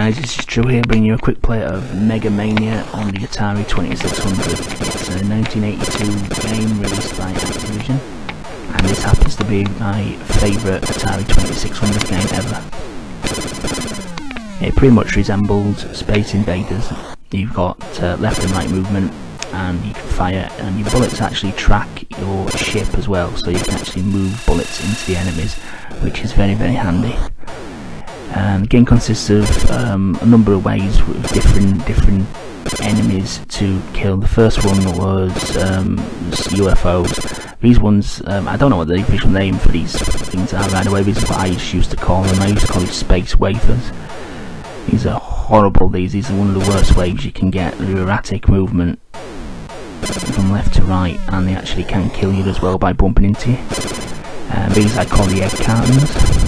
guys, this is Drew here, bringing you a quick play of Megamania on the Atari 2600. It's a 1982 game released by Activision, and this happens to be my favourite Atari 2600 game ever. It pretty much resembles Space Invaders. You've got left and right movement, and you can fire, and your bullets actually track your ship as well, so you can actually move bullets into the enemies, which is very, very handy. The game consists of a number of ways with different enemies to kill. The first one was UFOs. These ones, I don't know what the official name for these things are right away. This is what I used to call them. I used to call these space wafers. These are horrible. These are one of the worst waves you can get. They're erratic movement from left to right, and they actually can kill you as well by bumping into you. These I call the egg cartons.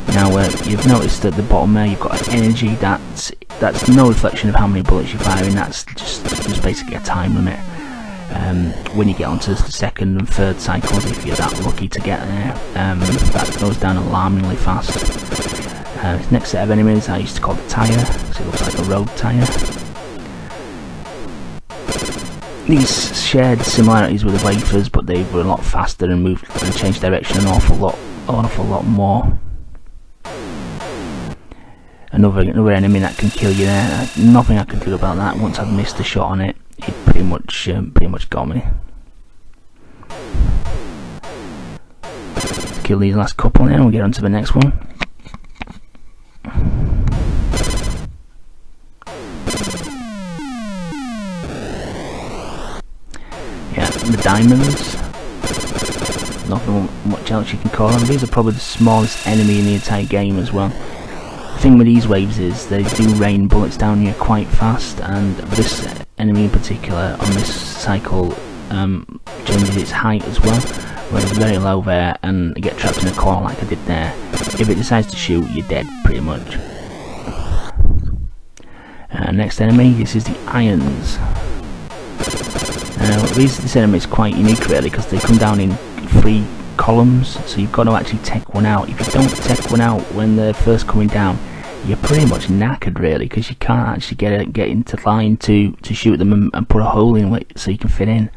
Now you've noticed at the bottom there you've got an energy that's no reflection of how many bullets you're firing. That's just basically a time limit. When you get onto the second and third cycles, if you're that lucky to get there, that goes down alarmingly fast. This next set of enemies I used to call the tyre, so it looks like a road tyre. These shared similarities with the wafers, but they were a lot faster and moved and changed direction an awful lot more. Another enemy that can kill you there. Nothing I could do about that. Once I'd missed a shot on it, it pretty much got me. Kill these last couple now and we'll get on to the next one. Yeah, the diamonds. Nothing much else you can call them. These are probably the smallest enemy in the entire game as well. The thing with these waves is they do rain bullets down you quite fast, and this enemy in particular on this cycle changes its height as well, where it's very low there and you get trapped in a corner like I did there. If it decides to shoot, you're dead pretty much. Next enemy, this is the irons. Now this enemy is quite unique really, because they come down in 3 columns, so you've got to actually take one out. If you don't take one out when they're first coming down, you're pretty much knackered really, because you can't actually get into line to shoot them and put a hole in it so you can fit in.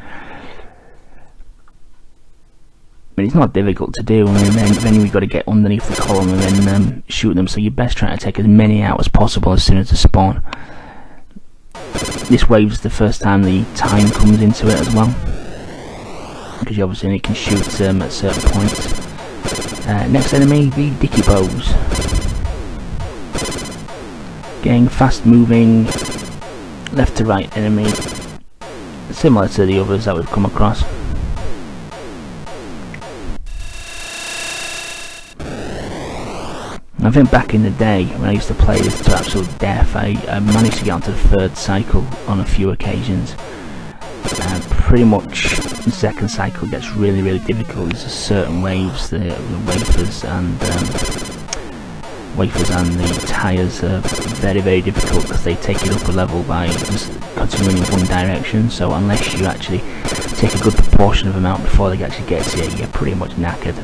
But it's not difficult to do. I mean, then you've got to get underneath the column and then shoot them, so you're best trying to take as many out as possible as soon as they spawn. This wave's the first time the time comes into it as well, because you obviously can shoot at certain points. Next enemy, the dicky bows. Getting fast moving left to right enemy, similar to the others that we've come across. I think back in the day when I used to play this to absolute death, I managed to get onto the 3rd cycle on a few occasions. Pretty much the 2nd cycle gets really, really difficult. There's certain waves, the wafers and the tyres are very, very difficult, because they take it up a level by just continuing in one direction. So unless you actually take a good proportion of them out before they actually get to you, you're pretty much knackered.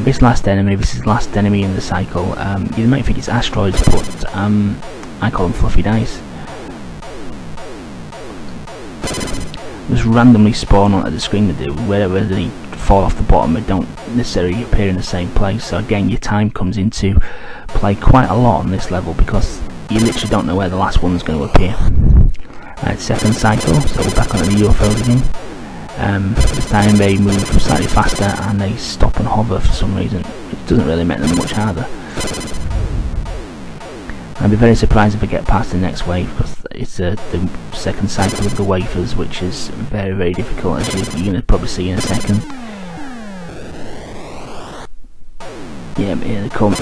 This is the last enemy in the cycle. You might think it's asteroids, but I call them fluffy dice. Just randomly spawn onto the screen to do. Wherever they fall off the bottom, they don't necessarily appear in the same place. So again, your time comes into play quite a lot on this level, because you literally don't know where the last one's going to appear. Right, 2nd cycle, so we're back onto the UFOs again. This time they move slightly faster and they stop and hover for some reason. It doesn't really make them much harder. I'd be very surprised if I get past the next wave, because it's the 2nd cycle of the wafers, which is very, very difficult, as you're going to probably see in a second. Yeah, but here they come.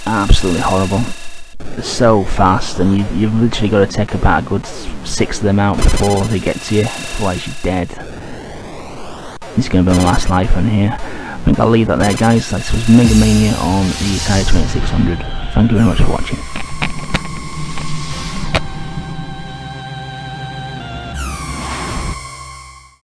Absolutely horrible. They're so fast, and you've literally got to take about a good 6 of them out before they get to you, otherwise you're dead. This is going to be my last life on here. I think I'll leave that there, guys. This was Megamania on the Atari 2600. Thank you very much for watching.